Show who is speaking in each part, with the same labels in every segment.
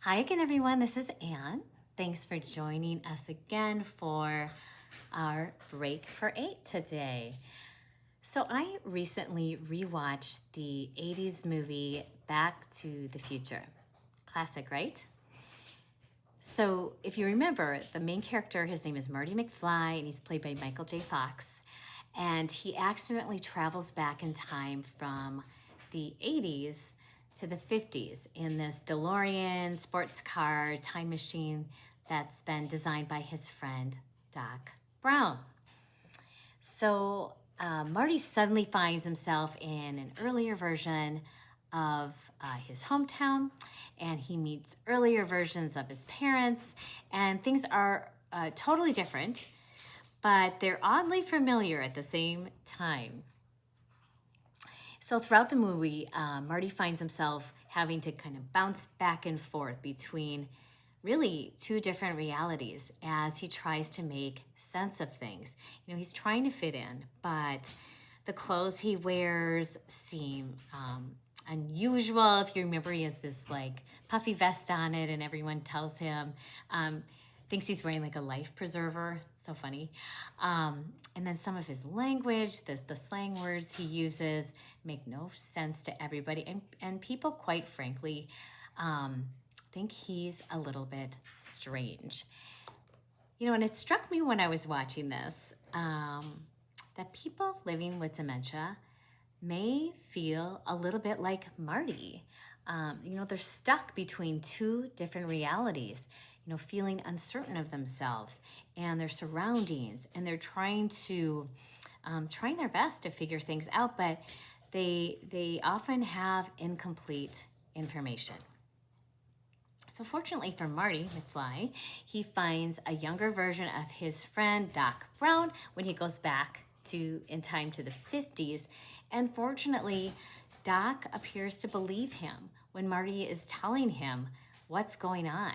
Speaker 1: Hi again, everyone. This is Anne. Thanks for joining us again for our Break for 8 today. So I recently rewatched the 80s movie Back to the Future. Classic, right? So if you remember, the main character, his name is Marty McFly, and he's played by Michael J. Fox. And he accidentally travels back in time from the 80s to the 50s in this DeLorean sports car time machine that's been designed by his friend, Doc Brown. So Marty suddenly finds himself in an earlier version of his hometown, and he meets earlier versions of his parents, and things are totally different, but they're oddly familiar at the same time. So throughout the movie, Marty finds himself having to kind of bounce back and forth between really two different realities as he tries to make sense of things. You know, he's trying to fit in, but the clothes he wears seem unusual. If you remember, he has this like puffy vest on it, and everyone tells him, thinks he's wearing like a life preserver. So funny. And then some of his language, the slang words he uses make no sense to everybody. And people, quite frankly, think he's a little bit strange. You know, and it struck me when I was watching this that people living with dementia may feel a little bit like Marty. You know, they're stuck between two different realities, you know, feeling uncertain of themselves and their surroundings, and they're trying their best to figure things out, but they often have incomplete information. So fortunately for Marty McFly, he finds a younger version of his friend Doc Brown when he goes back in time to the 50s. And fortunately, Doc appears to believe him when Marty is telling him what's going on.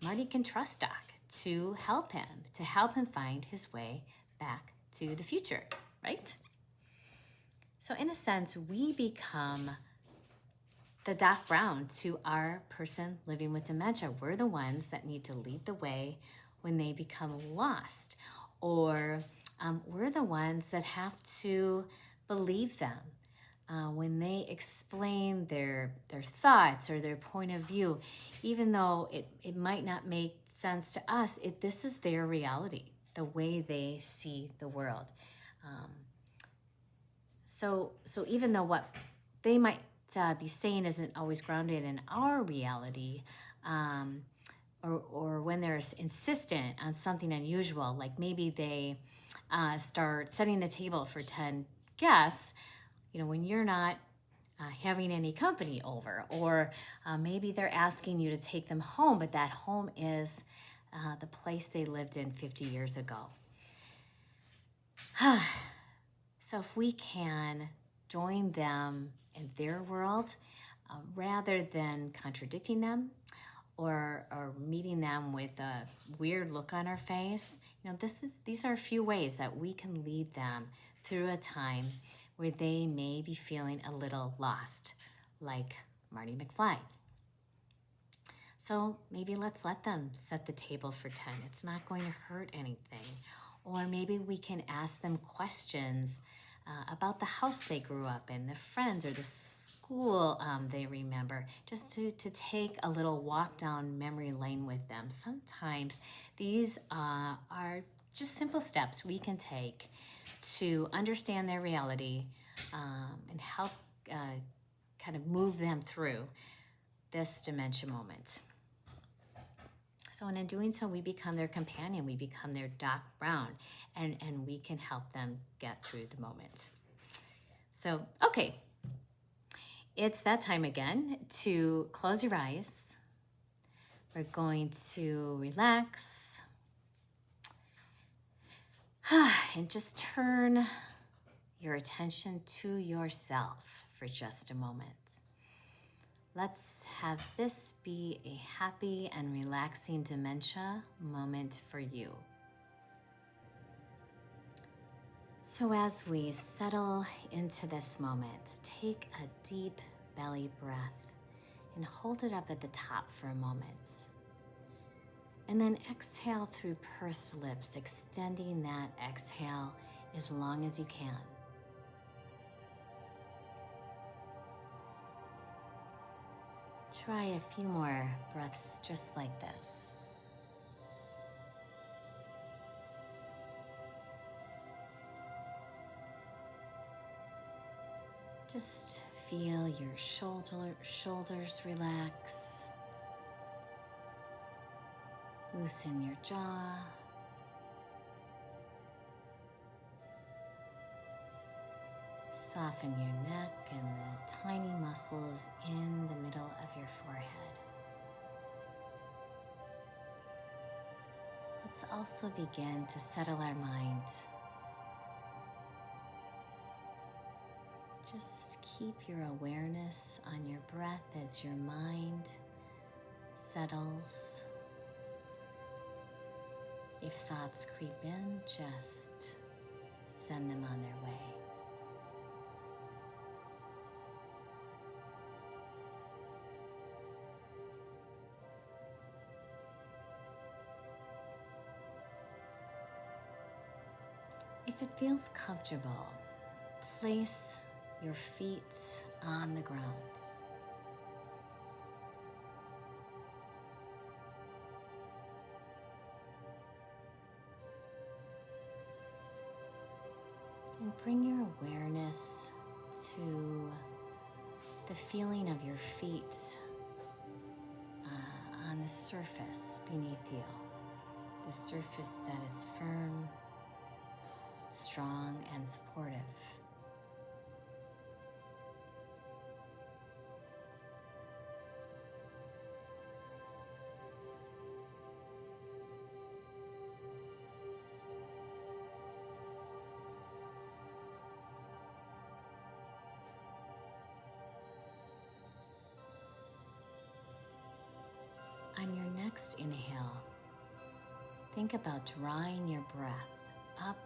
Speaker 1: Marty can trust Doc to help him find his way back to the future, right? So in a sense, we become the Doc Brown to our person living with dementia. We're the ones that need to lead the way when they become lost, or we're the ones that have to believe them when they explain their thoughts or their point of view, even though it might not make sense to us. This is their reality, the way they see the world. So even though what they might be saying isn't always grounded in our reality, or when they're insistent on something unusual, like maybe they start setting the table for 10 guests, you know, when you're not having any company over, or maybe they're asking you to take them home, but that home is the place they lived in 50 years ago. So if we can join them in their world, rather than contradicting them or meeting them with a weird look on our face, you know, these are a few ways that we can lead them through a time where they may be feeling a little lost, like Marty McFly. So maybe let's let them set the table for 10. It's not going to hurt anything. Or maybe we can ask them questions about the house they grew up in, the friends, or the school they remember, just to take a little walk down memory lane with them. Sometimes these are just simple steps we can take to understand their reality and help kind of move them through this dementia moment. So in doing so, we become their companion, we become their Doc Brown, and we can help them get through the moment. So, okay, it's that time again to close your eyes. We're going to relax and just turn your attention to yourself for just a moment. Let's have this be a happy and relaxing dementia moment for you. So as we settle into this moment, take a deep belly breath and hold it up at the top for a moment. And then exhale through pursed lips, extending that exhale as long as you can. Try a few more breaths just like this. Just feel your shoulders relax. Loosen your jaw. Soften your neck and the tiny muscles in the middle of your forehead. Let's also begin to settle our mind. Just keep your awareness on your breath as your mind settles. If thoughts creep in, just send them on their way. If it feels comfortable, place your feet on the ground. And bring your awareness to the feeling of your feet on the surface beneath you. The surface that is firm, strong, and supportive. On your next inhale, think about drawing your breath up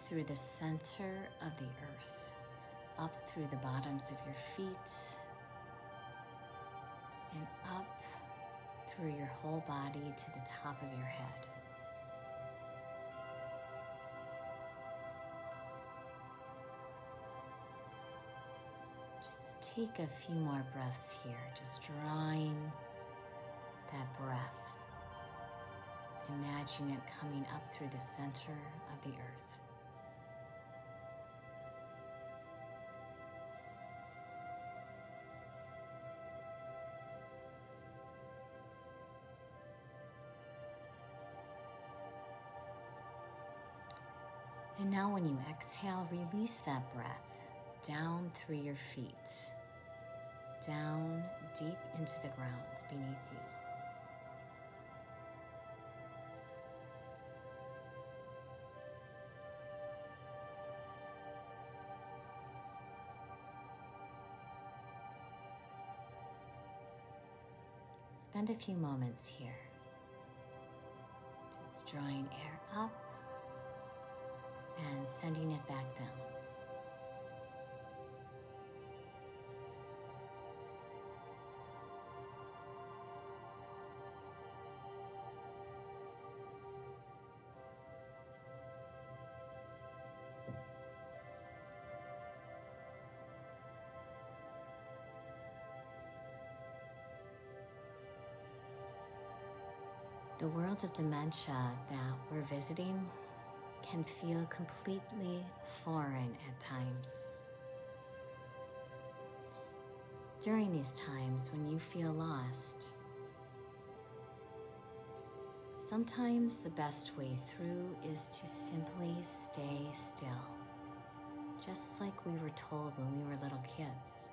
Speaker 1: through the center of the earth, up through the bottoms of your feet, and up through your whole body to the top of your head. Just take a few more breaths here, just drawing that breath. Imagine it coming up through the center of the earth. And now when you exhale, release that breath down through your feet, down deep into the ground beneath you. Spend a few moments here, just drawing air up and sending it back down. The world of dementia that we're visiting can feel completely foreign at times. During these times when you feel lost, sometimes the best way through is to simply stay still, just like we were told when we were little kids.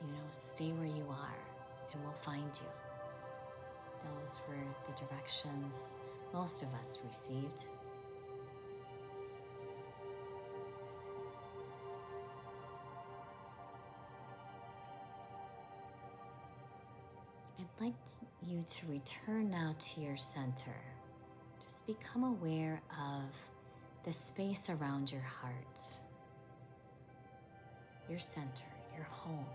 Speaker 1: You know, stay where you are and we'll find you. Those were the directions most of us received. I'd like you to return now to your center. Just become aware of the space around your heart, your center, your home.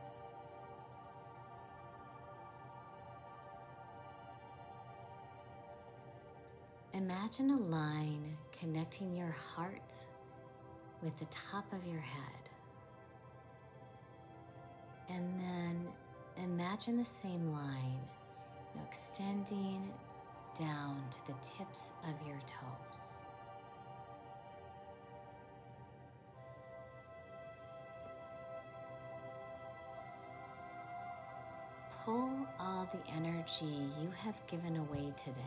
Speaker 1: Imagine a line connecting your heart with the top of your head. And then imagine the same line, extending down to the tips of your toes. Pull all the energy you have given away today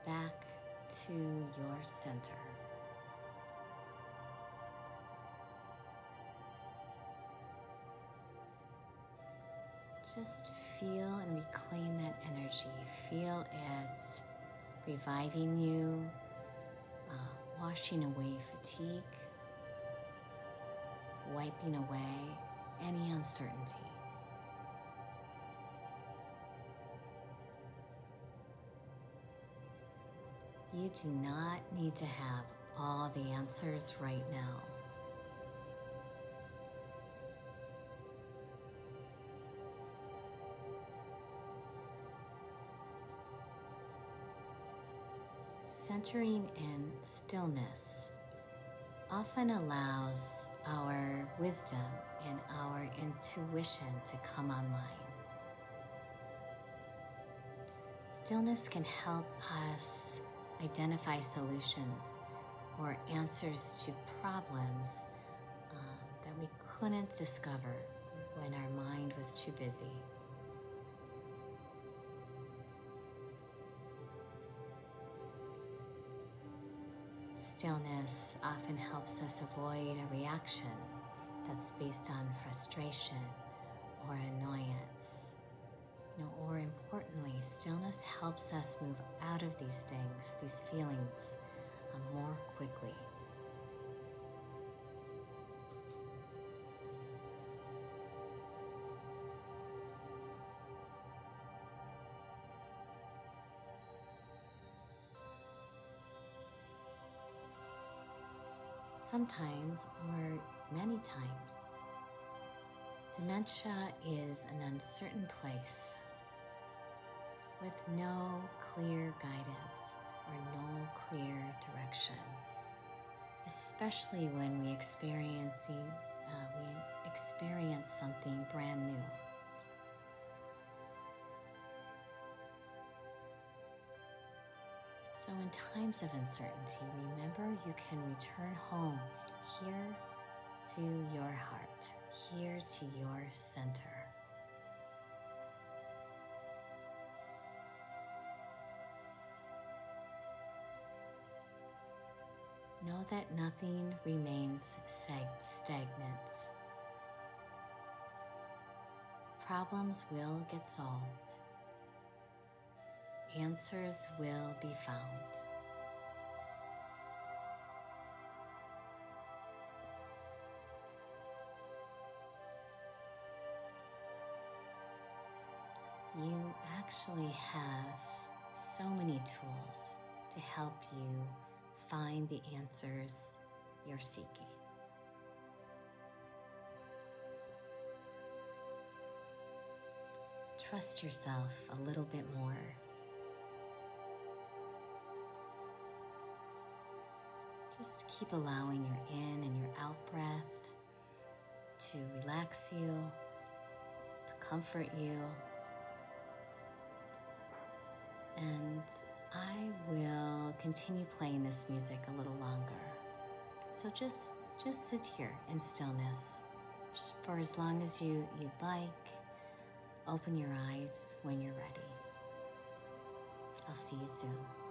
Speaker 1: back to your center. Just feel and reclaim that energy. Feel it reviving you, washing away fatigue, wiping away any uncertainty. You do not need to have all the answers right now. Centering in stillness often allows our wisdom and our intuition to come online. Stillness can help us identify solutions or answers to problems that we couldn't discover when our mind was too busy. Stillness often helps us avoid a reaction that's based on frustration or annoyance. Or importantly, stillness helps us move out of these things, these feelings, more quickly. Sometimes, or many times, dementia is an uncertain place with no clear guidance or no clear direction, especially when we experience something brand new. So in times of uncertainty, remember you can return home here to your heart, here to your center. Know that nothing remains stagnant. Problems will get solved. Answers will be found. You actually have so many tools to help you find the answers you're seeking. Trust yourself a little bit more. Just keep allowing your in and your out breath to relax you, to comfort you. And I will continue playing this music a little longer. So just sit here in stillness for as long as you'd like. Open your eyes when you're ready. I'll see you soon.